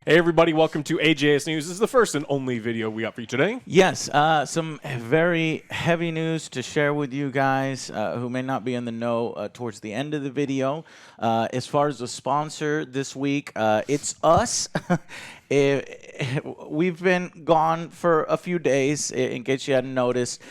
Hey everybody, welcome to AJS News. This is the first and only video we got for you today. Yes, some very heavy news to share with you guys who may not be in the know towards the end of the video. As far as the sponsor this week, it's us. We've been gone for a few days, in case you hadn't noticed,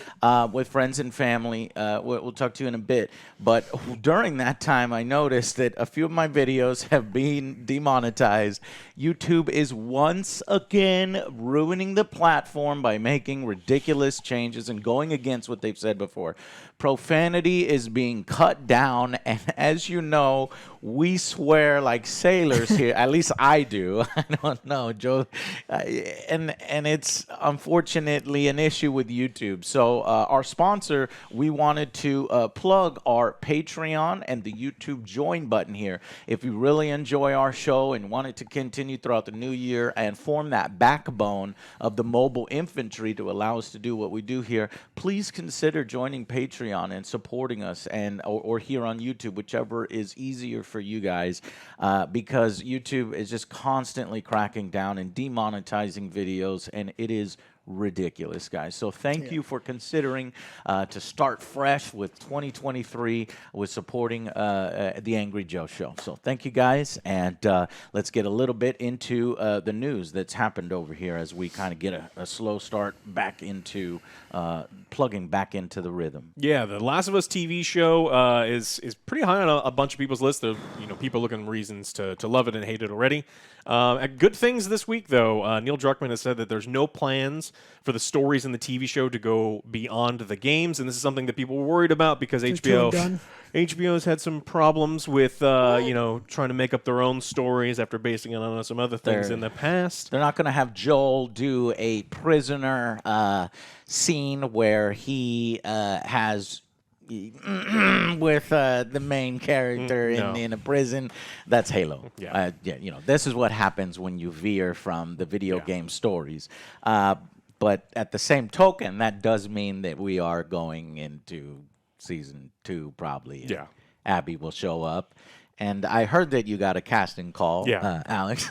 with friends and family. We'll talk to you in a bit. But during that time, I noticed that a few of my videos have been demonetized. YouTube is once again ruining the platform by making ridiculous changes and going against what they've said before. Profanity is being cut down, and as you know, we swear like sailors here. At least I do. I don't know, Joe. And it's unfortunately an issue with YouTube. So our sponsor, we wanted to plug our Patreon and the YouTube join button here. If you really enjoy our show and want it to continue throughout the new year and form that backbone of the mobile infantry to allow us to do what we do here, please consider joining Patreon and supporting us, and or here on YouTube, whichever is easier for you guys, because YouTube is just constantly cracking down and demonetizing videos, and it is ridiculous, guys. So thank you for considering to start fresh with 2023 with supporting the Angry Joe Show. So thank you, guys, and let's get a little bit into the news that's happened over here as we kind of get a slow start back into plugging back into the rhythm. Yeah, the Last of Us TV show is pretty high on a bunch of people's list. Of people looking for reasons to love it and hate it already. Good things this week, though. Neil Druckmann has said that there's no plans for the stories in the TV show to go beyond the games, and this is something that people were worried about because HBO's had some problems with trying to make up their own stories after basing it on some other things in the past. They're not going to have Joel do a prisoner scene where he has with the main character in a prison. That's Halo. Yeah. This is what happens when you veer from the video game stories. But at the same token, that does mean that we are going into season 2 probably. Yeah. Abby will show up. And I heard that you got a casting call, Alex,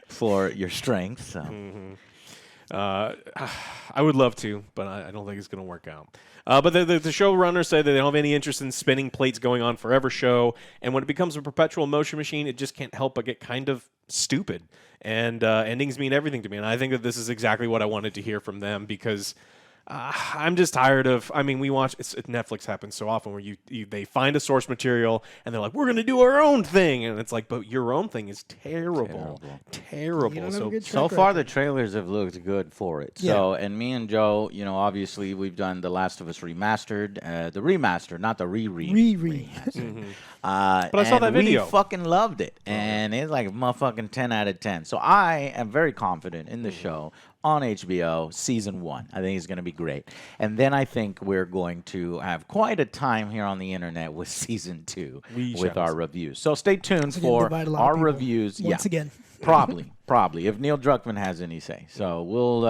for your strength. So. I would love to, but I don't think it's going to work out. But the showrunners say that they don't have any interest in spinning plates going on forever show, and when it becomes a perpetual motion machine, it just can't help but get kind of stupid. And endings mean everything to me, and I think that this is exactly what I wanted to hear from them because I'm just tired of. I mean, we watch Netflix happens so often where they find a source material and they're like, we're going to do our own thing, and it's like, but your own thing is terrible. So far the trailers have looked good for it. So, and me and Joe, obviously we've done The Last of Us Remastered, the remaster, not the remaster. But I saw that video. We fucking loved it, and it's like a motherfucking 10 out of 10. So I am very confident in the show on HBO, season 1. I think it's going to be great. And then I think we're going to have quite a time here on the internet with season 2 with our reviews. So stay tuned for our reviews. Once again. Probably, if Neil Druckmann has any say. So we'll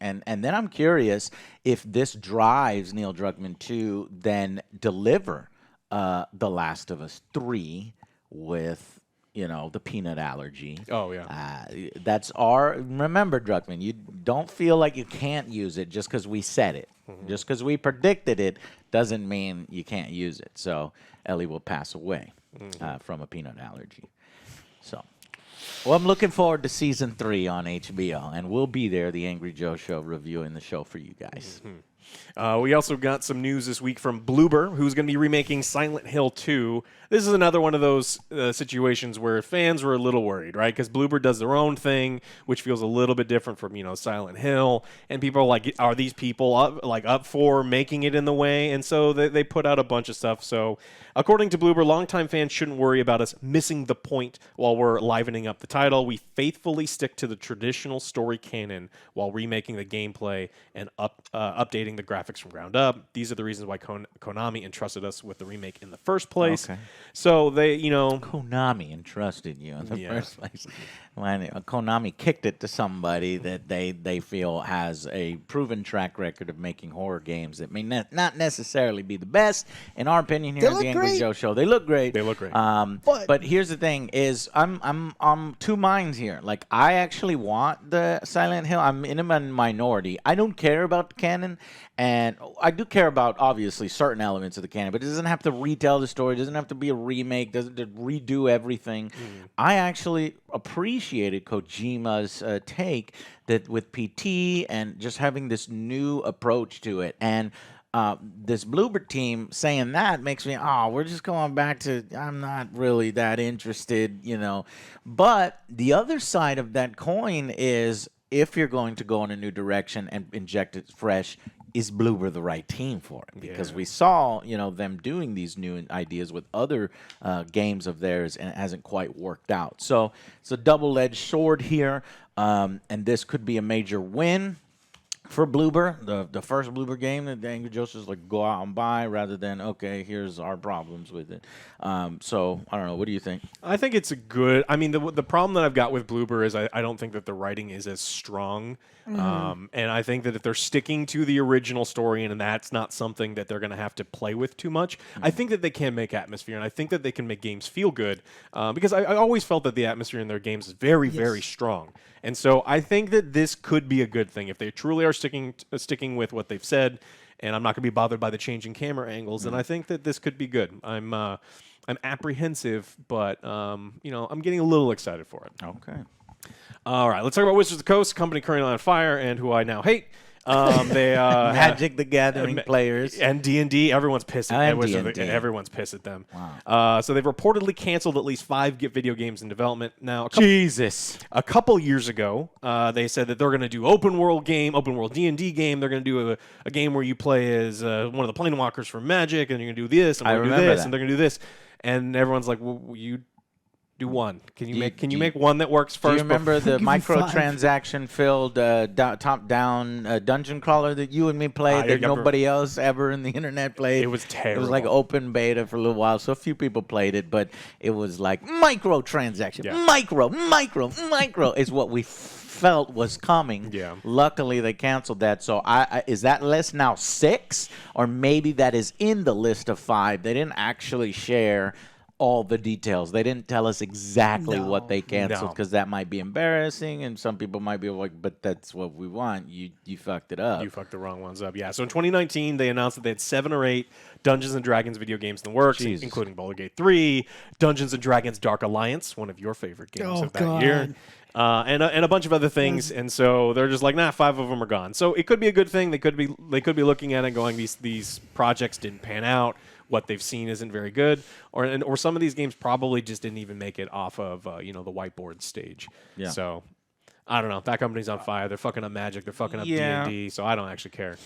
and then I'm curious if this drives Neil Druckmann to then deliver The Last of Us 3 with the peanut allergy. Oh, yeah. Remember, Druckmann, you don't feel like you can't use it just because we said it. Just because we predicted it doesn't mean you can't use it. So Ellie will pass away from a peanut allergy. So, well, I'm looking forward to season 3 on HBO, and we'll be there, the Angry Joe Show, reviewing the show for you guys. We also got some news this week from Bloober, who's going to be remaking Silent Hill 2. This is another one of those situations where fans were a little worried, right? Because Bloober does their own thing, which feels a little bit different from, Silent Hill. And people are like, are these people up for making it in the way? And so they put out a bunch of stuff. So according to Bloober, longtime fans shouldn't worry about us missing the point while we're livening up the title. We faithfully stick to the traditional story canon while remaking the gameplay and updating the graphics from ground up. These are the reasons why Konami entrusted us with the remake in the first place. Okay. So they, Konami entrusted you in the first place. when Konami kicked it to somebody that they feel has a proven track record of making horror games that may not necessarily be the best. In our opinion here They at the look Angry great. Joe Show, they look great. They look great. But here's the thing: is I'm two minds here. Like, I actually want the Silent Hill. I'm in a minority. I don't care about the canon, and I do care about obviously certain elements of the canon, but it doesn't have to retell the story. It doesn't have to be a remake. Doesn't have to redo everything. I actually appreciated Kojima's take that with PT and just having this new approach to it. And this Bloober team saying that makes me, we're just going back to, I'm not really that interested, you know. But the other side of that coin is, if you're going to go in a new direction and inject it fresh, is Bloober the right team for it? Because we saw, you know, them doing these new ideas with other games of theirs, and it hasn't quite worked out. So it's a double-edged sword here, and this could be a major win for Bloober, the first Bloober game that the Angry Joe's just like go out and buy, rather than, okay, here's our problems with it. So I don't know. What do you think? I think it's a good. I mean, the problem that I've got with Bloober is I don't think that the writing is as strong, and I think that if they're sticking to the original story and that's not something that they're going to have to play with too much, I think that they can make atmosphere, and I think that they can make games feel good, because I always felt that the atmosphere in their games is very, very strong. And so I think that this could be a good thing if they truly are sticking with what they've said, and I'm not going to be bothered by the changing camera angles. And I think that this could be good. I'm apprehensive, but you know, I'm getting a little excited for it. Okay. All right, let's talk about Wizards of the Coast, company currently on fire and who I now hate. They Magic the Gathering players and D&D. Everyone's pissed at D&D. Everyone's pissed at them. Wow. So they've reportedly canceled at least 5 video games in development now. A couple years ago, they said that they're going to do open world D&D game. They're going to do a game where you play as one of the Planewalkers from Magic, and you're going to do this, and we're going to do this, and they're going to do this. And everyone's like, well, you do one. Can you make one that works first? Do you remember the microtransaction-filled top-down dungeon crawler that you and me played that nobody else ever in the internet played? It was terrible. It was like open beta for a little while, so a few people played it, but it was like microtransaction. Yeah. Micro is what we felt was coming. Yeah. Luckily, they canceled that. So is that list now 6? Or maybe that is in the list of 5. They didn't actually share all the details. They didn't tell us exactly what they canceled, because that might be embarrassing, and some people might be like, but that's what we want. You fucked it up. You fucked the wrong ones up. Yeah. So in 2019, they announced that they had 7 or 8 Dungeons & Dragons video games in the works, including Baldur's Gate 3, Dungeons & Dragons Dark Alliance, one of your favorite games of that year, and a bunch of other things. And so they're just like, 5 of them are gone. So it could be a good thing. They could be looking at it and going, these projects didn't pan out. What they've seen isn't very good, or some of these games probably just didn't even make it off of the whiteboard stage. Yeah. So I don't know. That company's on fire. They're fucking up Magic. They're fucking up D&D. So I don't actually care.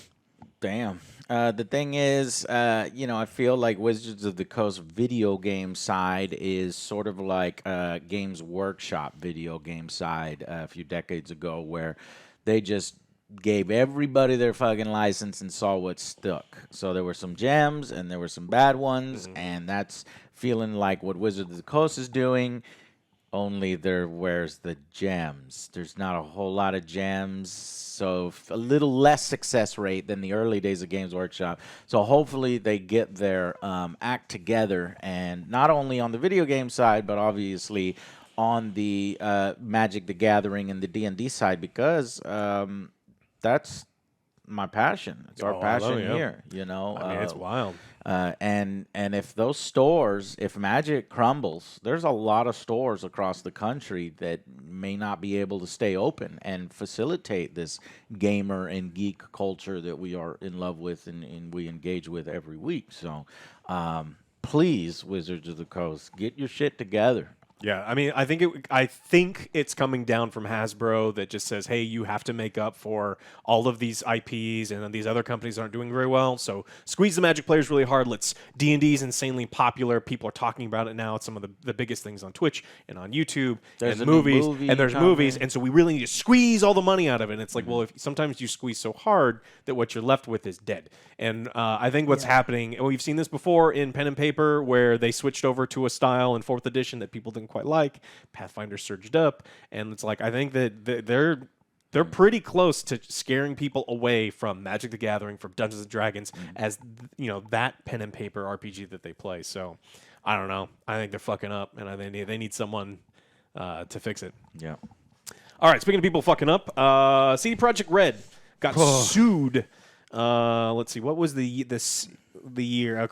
Damn. The thing is, I feel like Wizards of the Coast video game side is sort of like Games Workshop video game side a few decades ago, where they just gave everybody their fucking license and saw what stuck. So there were some gems and there were some bad ones, and that's feeling like what Wizards of the Coast is doing, only where's the gems? There's not a whole lot of gems, so a little less success rate than the early days of Games Workshop. So hopefully they get their act together, and not only on the video game side, but obviously on the Magic the Gathering and the D&D side, because that's my passion. It's our passion here, you know. I mean, it's wild. And if those stores, if Magic crumbles, there's a lot of stores across the country that may not be able to stay open and facilitate this gamer and geek culture that we are in love with and we engage with every week. So please, Wizards of the Coast, get your shit together. Yeah, I mean, I think it's coming down from Hasbro that just says, hey, you have to make up for all of these IPs, and then these other companies aren't doing very well. So squeeze the Magic players really hard. D&D is insanely popular. People are talking about it now. It's some of the biggest things on Twitch and on YouTube. There's movies, and there's movies, and so we really need to squeeze all the money out of it. And it's like, well, if sometimes you squeeze so hard that what you're left with is dead. And I think what's happening, and we've seen this before in pen and paper, where they switched over to a style in 4th edition that people didn't quite like. Pathfinder surged up, and it's like I think that they're pretty close to scaring people away from Magic the Gathering, from Dungeons and Dragons, as that pen and paper RPG that they play. So I don't know. I think they're fucking up, and they need someone to fix it. Yeah. All right. Speaking of people fucking up, CD Projekt Red got sued. Let's see. What was the year?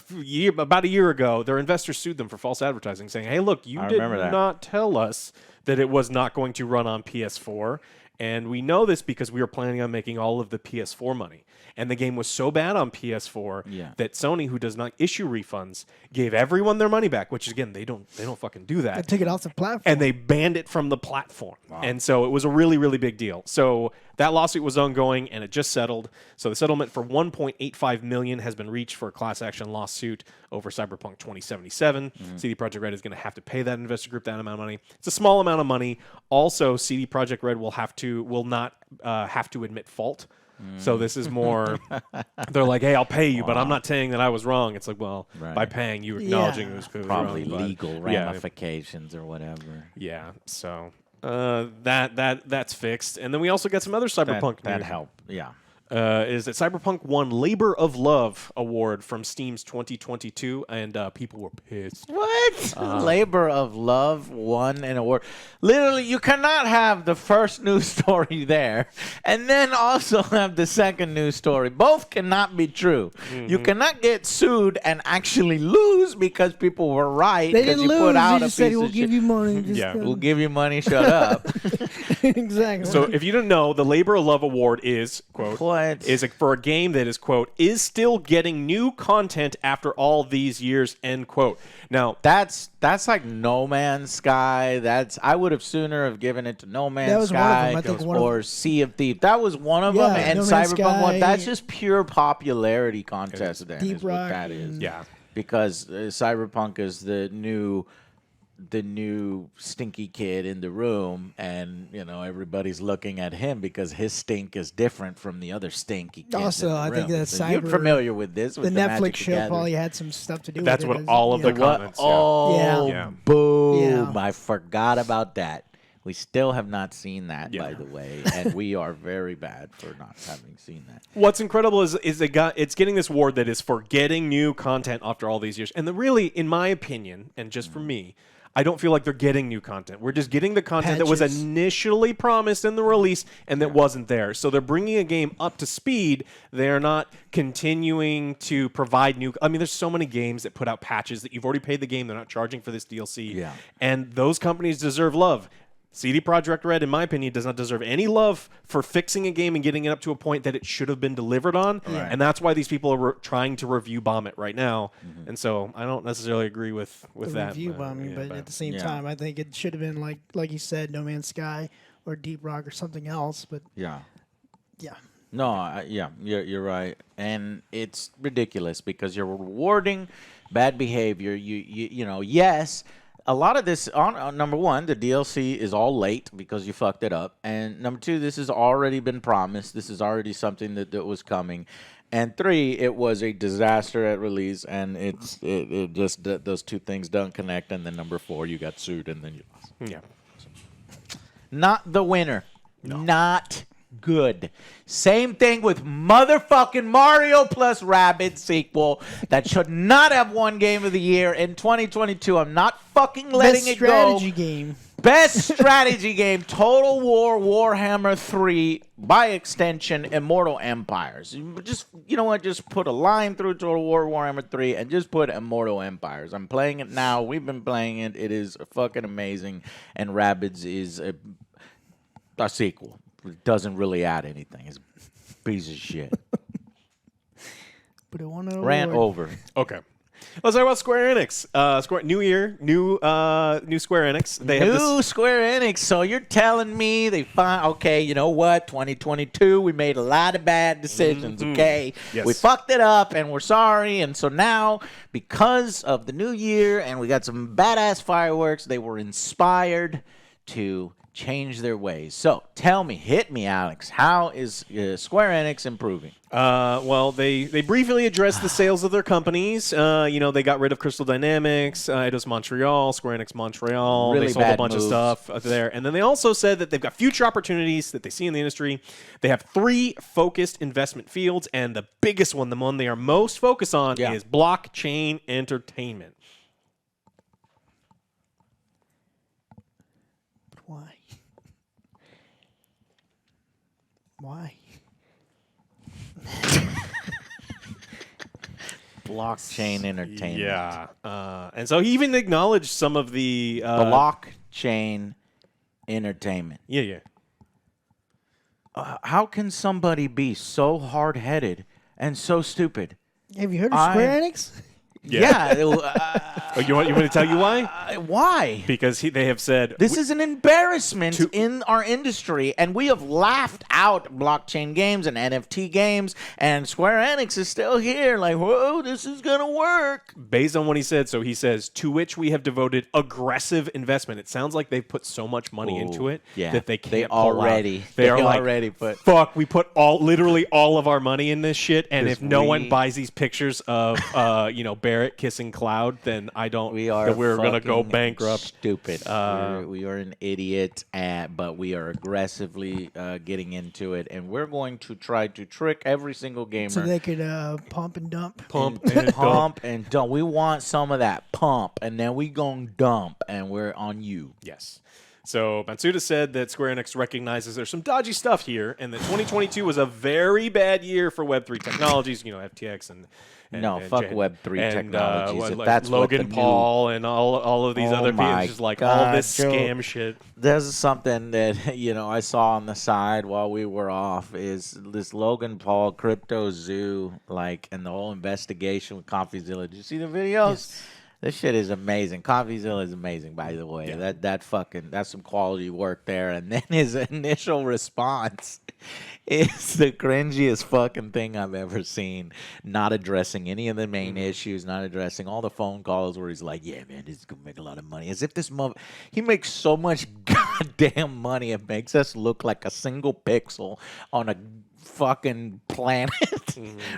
About a year ago, their investors sued them for false advertising, saying, "Hey, look, you did not tell us that it was not going to run on PS4." And we know this because we were planning on making all of the PS4 money. And the game was so bad on PS4 that Sony, who does not issue refunds, gave everyone their money back, which, again, they don't fucking do that. They took it off the platform. And they banned it from the platform. Wow. And so it was a really, really big deal. So that lawsuit was ongoing, and it just settled. So the settlement for $1.85 million has been reached for a class action lawsuit over Cyberpunk 2077. CD Projekt Red is going to have to pay that investor group that amount of money. It's a small amount of money. Also, CD Projekt Red will not have to admit fault. So this is more, they're like, hey, I'll pay you, but I'm not saying that I was wrong. It's like, well, by paying, you acknowledging it was clearly probably wrong. Legal ramifications or whatever. Yeah, so that's fixed. And then we also got some other Cyberpunk That news. helped, yeah. Is that Cyberpunk won Labor of Love award from Steam's 2022, and people were pissed. What? Labor of Love won an award. Literally, you cannot have the first news story there and then also have the second news story. Both cannot be true. You cannot get sued and actually lose because people were right. They didn't you lose. Put out They just said, we'll give you money. Just we'll give you money, shut up. Exactly. So if you didn't know, the Labor of Love award is, quote, What? is for a game that is, quote, is still getting new content after all these years, end quote. Now, That's like No Man's Sky. I would have sooner have given it to No Man's Sky or Sea of Thieves. That was one of them, and No Man's Cyberpunk one. Sky. That's just pure popularity contest. Then Deep is what Rock that is. yeah. Because Cyberpunk is the new stinky kid in the room, and everybody's looking at him because his stink is different from the other stinky kids. Also, in the I think room. that So you're familiar with this. The With Netflix Magic show Gathering. probably had some stuff to do That's with what it. all of the comments. Oh, Yeah. boom! Yeah. I forgot about that. We still have not seen that, Yeah. by the way, and we are very bad for not having seen that. What's incredible is it's getting this award that is for getting new content after all these years. And really, in my opinion, and just for me, I don't feel like they're getting new content. We're just getting the content that was Patches. initially promised in the release and that wasn't there. So they're bringing a game up to speed. They're not continuing to provide new. I mean, there's so many games that put out patches that you've already paid the game. They're not charging for this DLC. Yeah. And those companies deserve love. CD Projekt Red, in my opinion, does not deserve any love for fixing a game and getting it up to a point that it should have been delivered on. Right. And that's why these people are trying to review bomb it right now. And so I don't necessarily agree with the that. review bombing, but at the same Yeah. time, I think it should have been like you said, No Man's Sky or Deep Rock or something else. But Yeah. yeah, No, you're right, and it's ridiculous because you're rewarding bad behavior. Yes. A lot of this, number one, the DLC is all late because you fucked it up. And number two, this has already been promised. This is already something that was coming. And three, it was a disaster at release, and it just those two things don't connect. And then number four, you got sued, and then you lost. Yeah. Not the winner. Not good. Same thing with motherfucking Mario plus Rabbids sequel that should not have won Game of the Year in 2022. I'm not fucking letting best it go. strategy game. Best strategy game, Total War Warhammer 3, by extension, Immortal Empires. Just, you know what, just put a line through Total War Warhammer 3 and just put Immortal Empires. I'm playing it now. We've been playing it. It is fucking amazing. And Rabbids is a sequel. It doesn't really add anything. It's a piece of shit. But it won an Rant award. over. Okay. Let's talk about Square Enix. New year, new Square Enix. They have this. Square Enix. So you're telling me they find, okay, you know what? 2022, we made a lot of bad decisions, okay? Yes. We fucked it up and we're sorry. And so now, because of the new year and we got some badass fireworks, they were inspired to change their ways. So tell me, hit me, Alex. How is Square Enix improving? Well, they briefly addressed the sales of their companies. They got rid of Crystal Dynamics, Eidos Montreal, Square Enix Montreal. Really they sold a bad bunch moves. of stuff there. And then they also said that they've got future opportunities that they see in the industry. They have 3 focused investment fields, and the biggest one, the one they are most focused on, is blockchain entertainment. Why? Why? Blockchain entertainment. Yeah. And so he even acknowledged some of the... Blockchain entertainment. Yeah. How can somebody be so hard-headed and so stupid? Have you heard of Square Enix? Yeah. You want me to tell you why? Why? Because they have said... This is an embarrassment in our industry, and we have laughed out blockchain games and NFT games, and Square Enix is still here like, whoa, this is going to work. Based on what he said, so he says, to which we have devoted aggressive investment. It sounds like they've put so much money into it that they can't pull out. They are already like, put... fuck, we put literally all of our money in this shit, and if no one buys these pictures of, Barrett kissing Cloud, then we're going to go bankrupt. Stupid. We are an idiot, but we are aggressively getting into it, and we're going to try to trick every single gamer. So they could pump and dump. Pump and dump. We want some of that pump, and then we gonna dump, and we're on you. Yes. So Matsuda said that Square Enix recognizes there's some dodgy stuff here, and that 2022 was a very bad year for Web3 technologies. FTX and fuck Web3 technologies. If that's Logan what the Paul and all of these other people, it's just like all this scam shit. There's something that I saw on the side while we were off is this Logan Paul Crypto Zoo, and the whole investigation with CoffeeZilla. Did you see the videos? Yes. This shit is amazing. CoffeeZilla is amazing, by the way. Yeah. That's some quality work there. And then his initial response is the cringiest fucking thing I've ever seen. Not addressing any of the main issues, not addressing all the phone calls where he's like, "Yeah, man, this is gonna make a lot of money." As if he makes so much goddamn money, it makes us look like a single pixel on a fucking planet,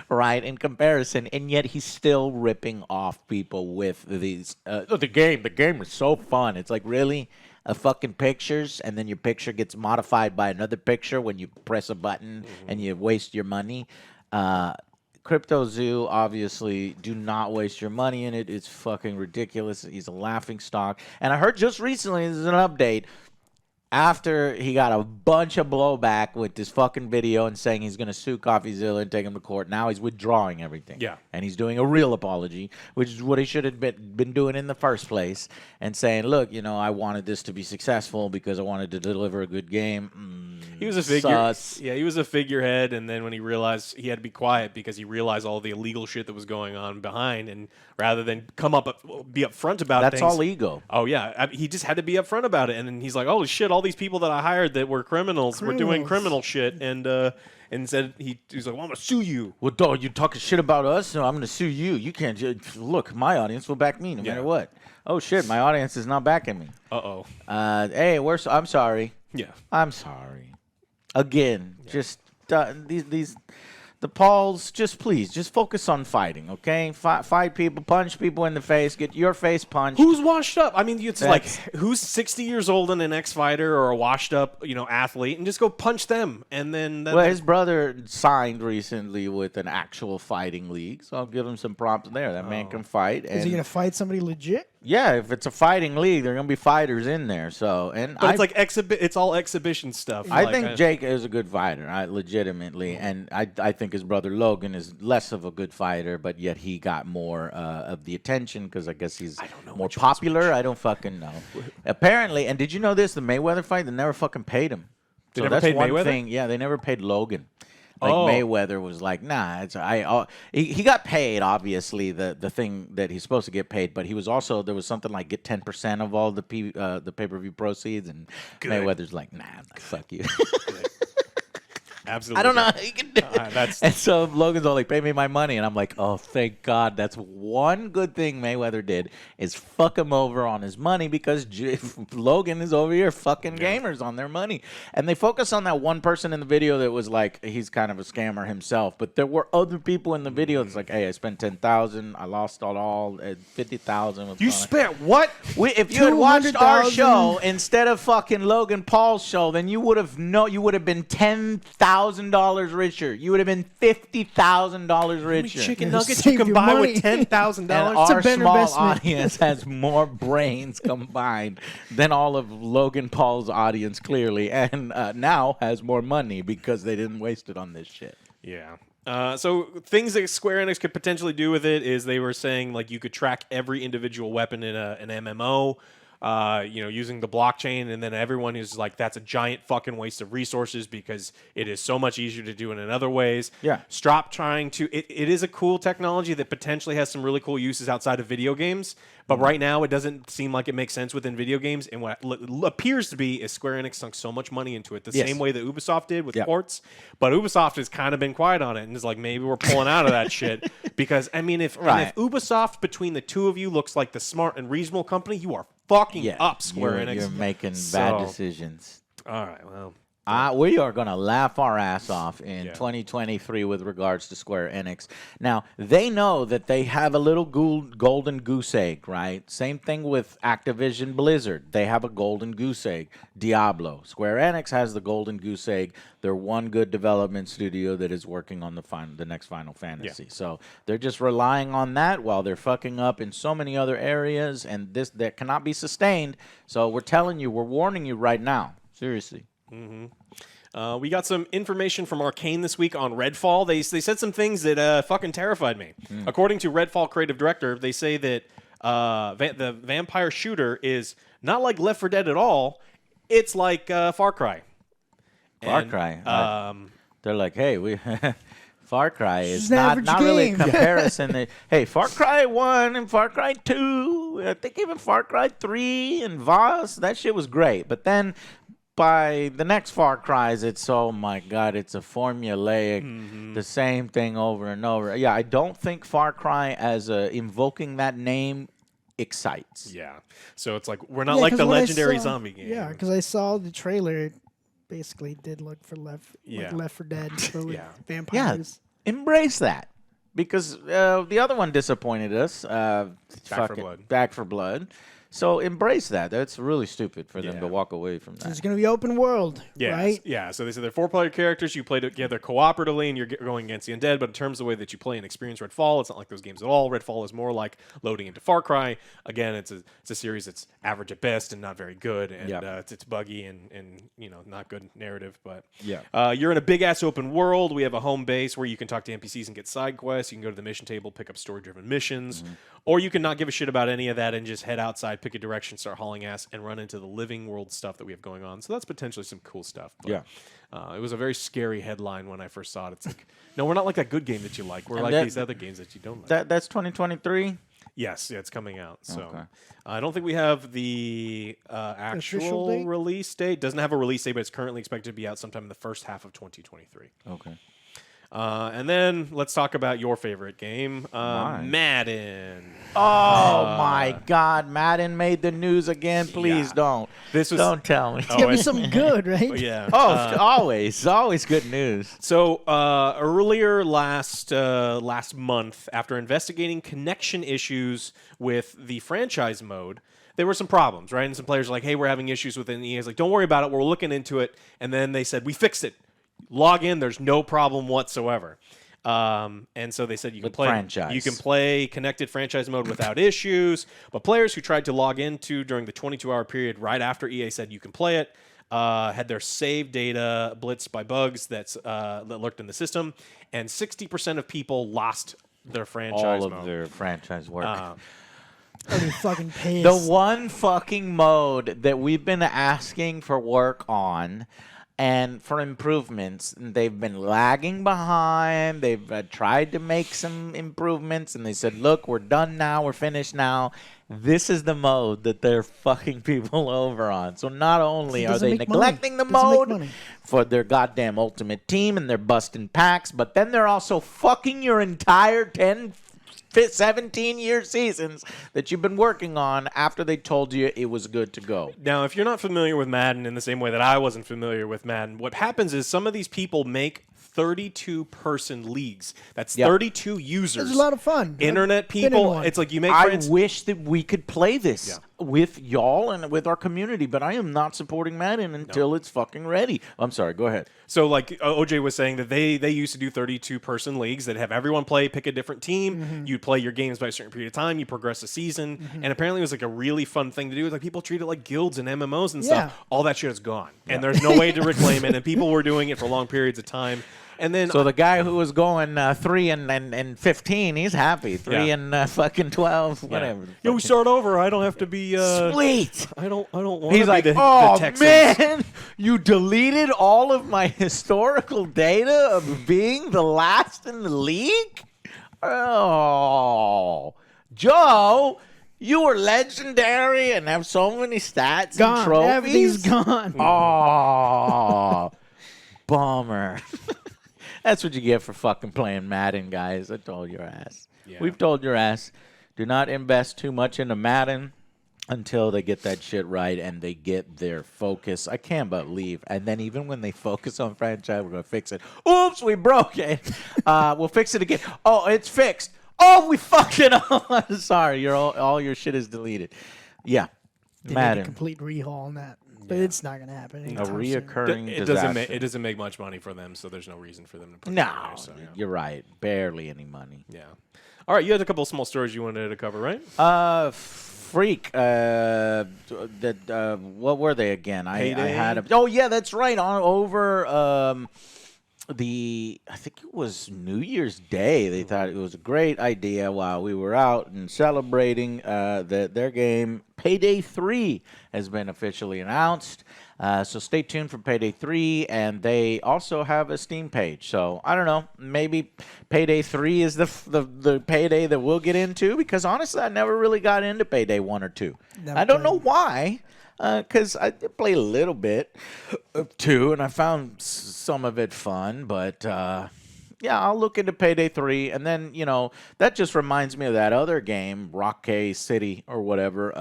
right? In comparison, and yet he's still ripping off people with these. The game is so fun. It's like, really, a fucking pictures, and then your picture gets modified by another picture when you press a button and you waste your money. Crypto Zoo, obviously, do not waste your money in it. It's fucking ridiculous. He's a laughing stock. And I heard just recently, this is an update, after he got a bunch of blowback with this fucking video and saying he's going to sue CoffeeZilla and take him to court, now he's withdrawing everything. Yeah. And he's doing a real apology, which is what he should have been doing in the first place, and saying, look, I wanted this to be successful because I wanted to deliver a good game. He was a he was a figurehead, and then when he realized he had to be quiet because he realized all the illegal shit that was going on behind, and rather than be upfront about That's things. all ego. Oh, yeah. He just had to be upfront about it, and then he's like, holy shit, all these people that I hired that were criminals were doing criminal shit, and said he's like, well, I'm going to sue you. Well, dog, you talking shit about us, so I'm going to sue you. You can't look, my audience will back me no matter what. Oh, shit, my audience is not backing me. Uh-oh. Hey, I'm sorry. Yeah. I'm sorry. Again, just the Pauls, please focus on fighting, okay? Fight people, punch people in the face, get your face punched. Who's washed up? I mean, it's like, who's 60 years old and an ex-fighter or a washed-up, athlete, and just go punch them, and then... his brother signed recently with an actual fighting league, so I'll give him some props there. That man can fight. Is he going to fight somebody legit? Yeah, if it's a fighting league, there are going to be fighters in there. So, but it's all exhibition stuff. I think Jake is a good fighter, legitimately, and I think his brother Logan is less of a good fighter, but yet he got more of the attention because I guess he's more popular. I don't fucking know. Apparently, and did you know this? The Mayweather fight, they never fucking paid him. They never paid Mayweather? Yeah, they never paid Logan. Mayweather was like, nah, he got paid, obviously, the thing that he's supposed to get paid, but he was also, there was something like get 10% of all the pay-per-view proceeds, and Mayweather's like, nah, fuck you. Absolutely. I don't know how you can do it. And so Logan's all like, pay me my money, and I'm like, oh, thank God, that's one good thing Mayweather did is fuck him over on his money because Logan is over here fucking gamers on their money. And they focus on that one person in the video that was like, he's kind of a scammer himself. But there were other people in the video that's like, hey, I spent $10,000. I lost it all at $50,000. You spent what? If you had watched our show instead of fucking Logan Paul's show, then you would have been $10,000 richer. You would have been $50,000 richer. Chicken nuggets you can buy with $10,000. And our small audience has more brains combined than all of Logan Paul's audience, clearly, and now has more money because they didn't waste it on this shit. Yeah. So things that Square Enix could potentially do with it is they were saying like you could track every individual weapon in an MMO. Using the blockchain, and then everyone is like, that's a giant fucking waste of resources because it is so much easier to do it in other ways. Yeah. Stop trying to. It is a cool technology that potentially has some really cool uses outside of video games, but right now it doesn't seem like it makes sense within video games. And what appears to be is Square Enix sunk so much money into it, the same way that Ubisoft did with ports. But Ubisoft has kind of been quiet on it and is like, maybe we're pulling out of that shit because I mean, if Ubisoft between the two of you looks like the smart and reasonable company, you are fucking up, Square Enix. You're making bad decisions. All right, well. We are going to laugh our ass off in 2023 with regards to Square Enix. Now, they know that they have a little golden goose egg, right? Same thing with Activision Blizzard. They have a golden goose egg. Diablo. Square Enix has the golden goose egg. They're one good development studio that is working on the next Final Fantasy. Yeah. So they're just relying on that while they're fucking up in so many other areas, and that cannot be sustained. So we're telling you, we're warning you right now. Seriously. Mm-hmm. We got some information from Arcane this week on Redfall. They said some things that fucking terrified me. According to Redfall creative director, they say that the vampire shooter is not like Left 4 Dead at all. It's like Far Cry. They're like, hey, we Far Cry is not really a comparison. Hey, Far Cry 1 and Far Cry 2, I think even Far Cry 3 and Voss, that shit was great. But then by the next Far Cries, it's, oh my God, it's a formulaic, the same thing over and over. Yeah, I don't think Far Cry as invoking that name excites. Yeah. So it's like, we're not like the legendary zombie game. Yeah, because I saw the trailer. It basically did look for Left 4 Dead, but with vampires. Yeah, embrace that. Because the other one disappointed us. Back 4 Blood. So embrace that. That's really stupid for them to walk away from that. It's going to be open world, right? Yeah, so they said they're 4-player characters. You play together cooperatively, and you're going against the undead. But in terms of the way that you play and experience Redfall, it's not like those games at all. Redfall is more like loading into Far Cry. Again, it's a series that's average at best and not very good, and it's buggy and not good narrative. But you're in a big-ass open world. We have a home base where you can talk to NPCs and get side quests. You can go to the mission table, pick up story-driven missions. Or you can not give a shit about any of that and just head outside, pick a direction, start hauling ass, and run into the living world stuff that we have going on. So that's potentially some cool stuff. But, it was a very scary headline when I first saw it. It's like, no, we're not like that good game that you like. We're like these other games that you don't like. That's 2023? Yes, it's coming out. So I don't think we have the actual release date. Doesn't have a release date, but it's currently expected to be out sometime in the first half of 2023. Okay. And then let's talk about your favorite game, Madden. Oh my God, Madden made the news again. Please don't. Don't tell me. It's gonna be something good, right? Yeah. Always good news. So earlier last month, after investigating connection issues with the franchise mode, there were some problems, right? And some players were like, "Hey, we're having issues with it." And EA's like, "Don't worry about it. We're looking into it." And then they said, "We fixed it. Log in. There's no problem whatsoever." And so they said you can play connected franchise mode without issues. But players who tried to log into during the 22-hour period right after EA said you can play it had their save data blitzed by bugs that lurked in the system, and 60% of people lost their franchise mode. All of their franchise work. I'd be fucking pissed. The one fucking mode that we've been asking for work on and for improvements, they've been lagging behind. They've tried to make some improvements, and they said, look, we're done now. We're finished now. This is the mode that they're fucking people over on. So not only are they neglecting the mode for their goddamn Ultimate Team and they're busting packs, but then they're also fucking your entire 10 17-year seasons that you've been working on after they told you it was good to go. Now, if you're not familiar with Madden in the same way that I wasn't familiar with Madden, what happens is some of these people make 32-person leagues. That's 32 users. It's a lot of fun. Internet people. It's like you make friends. I wish that we could play this with y'all and with our community, but I am not supporting Madden until it's fucking ready. I'm sorry, go ahead. So like OJ was saying that they used to do 32-person leagues that have everyone pick a different team. You play your games by a certain period of time. You progress a season. And apparently it was like a really fun thing to do. It's like people treat it like guilds and MMOs and stuff. All that shit is gone. And there's no way to reclaim it. And people were doing it for long periods of time. And then so the guy who was going 3 and 15, he's happy. 3 and fucking 12, whatever. Yeah, we start over. I don't have to be sweet. I don't want He's to like, be the oh Texans. man, you deleted all of my historical data of being the last in the league? Oh, Joe, you were legendary and have so many stats Gone. and trophies. Everything's gone. Oh, bummer. That's what you get for fucking playing Madden, guys. I told your ass. Yeah. We've told your ass, do not invest too much into Madden until they get that shit right and they get their focus. I can't believe. And then even when they focus on franchise, we're going to fix it. Oops, we broke it. We'll fix it again. Oh, it's fixed. Oh, we fucking sorry, all your shit is deleted. Yeah, They Madden. need a complete rehaul on that. But it's not going to happen. A anytime soon. reoccurring It disaster. doesn't make much money for them, so there's no reason for them to put it No, in there, so, you're right. Barely any money. Yeah. All right, you had a couple of small stories you wanted to cover, right? Freak. What were they again? I Payday? had a. Oh yeah, that's right. Over I think it was New Year's Day. They thought it was a great idea while we were out and celebrating that their game Payday 3 has been officially announced. So stay tuned for Payday 3, and they also have a Steam page. So I don't know, maybe Payday 3 is the Payday that we'll get into, because honestly, I never really got into Payday 1 or 2. Never I don't know played. why, because I did play a little bit of 2, and I found some of it fun, but yeah, I'll look into Payday 3, and then, that just reminds me of that other game, Rockay City or whatever,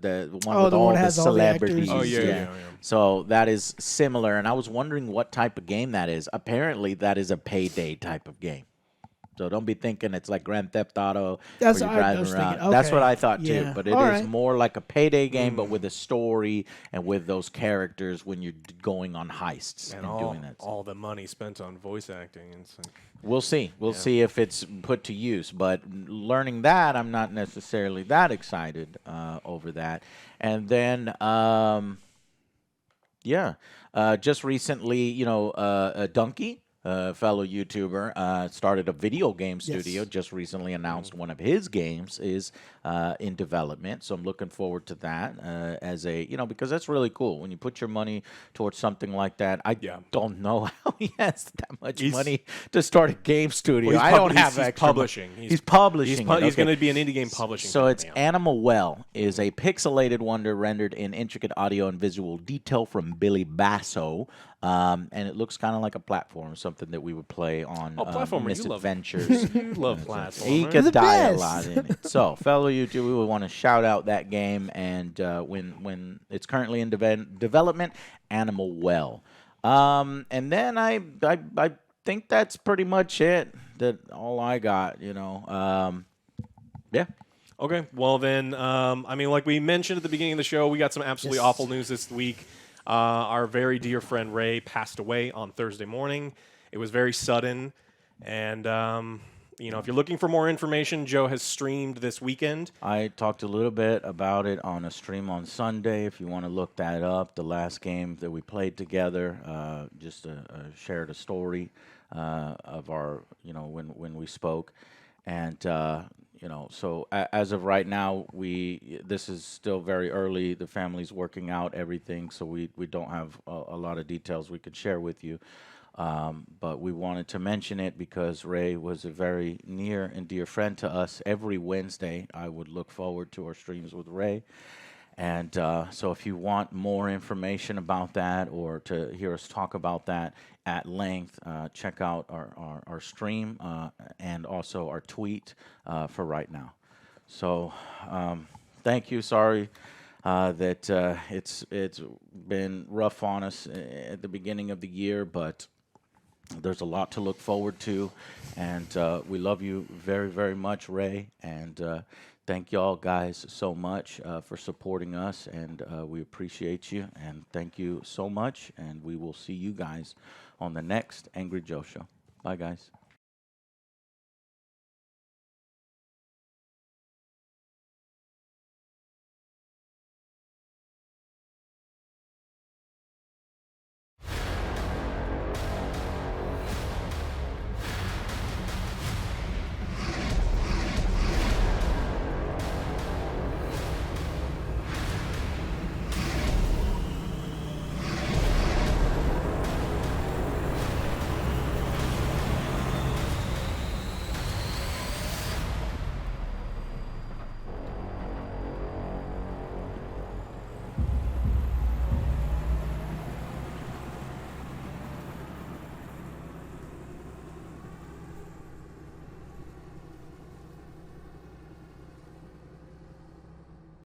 the one with the all one that the has all the actors. celebrities. Oh, yeah. So that is similar, and I was wondering what type of game that is. Apparently, that is a Payday type of game. So don't be thinking it's like Grand Theft Auto That's where what you're I driving was around. thinking. That's Okay. what I thought too. Yeah. But it All is right. more like a Payday game, but with a story and with those characters when you're going on heists and, doing that. all the money spent on voice acting. And so. We'll see. We'll see if it's put to use. But learning that, I'm not necessarily that excited over that. And then, just recently, Donkey, a fellow YouTuber, started a video game studio. Yes. Just recently announced one of his games is in development. So I'm looking forward to that as a, because that's really cool. When you put your money towards something like that, I don't know how he has that much money to start a game studio. Well, I don't have he's extra publishing. He's publishing. He's going to be an indie game publishing. So it's company. Animal Well is a pixelated wonder rendered in intricate audio and visual detail from Billy Basso. And it looks kind of like a platform, something that we would play on platformer, you love- Misadventures. You love platform. He right? could The die a best. lot in it. So, fellow YouTube, we would want to shout out that game, and when it's currently in development, Animal Well. And then I think that's pretty much it. That all I got, Yeah. Okay, well then, like we mentioned at the beginning of the show, we got some absolutely awful news this week. Our very dear friend Ray passed away on Thursday morning. It was very sudden, and if you're looking for more information, Joe has streamed this weekend. I talked a little bit about it on a stream on Sunday. If you want to look that up, the last game that we played together, just shared a story of our, when we spoke, and so as of right now, this is still very early. The family's working out everything, so we don't have a lot of details we could share with you. But we wanted to mention it because Ray was a very near and dear friend to us. Every Wednesday, I would look forward to our streams with Ray. And so if you want more information about that or to hear us talk about that at length, check out our stream and also our tweet for right now. So thank you. Sorry that it's been rough on us at the beginning of the year, but there's a lot to look forward to, and we love you very, very much, Ray, and thank y'all guys so much for supporting us, and we appreciate you, and thank you so much, and we will see you guys on the next Angry Joe Show. Bye, guys.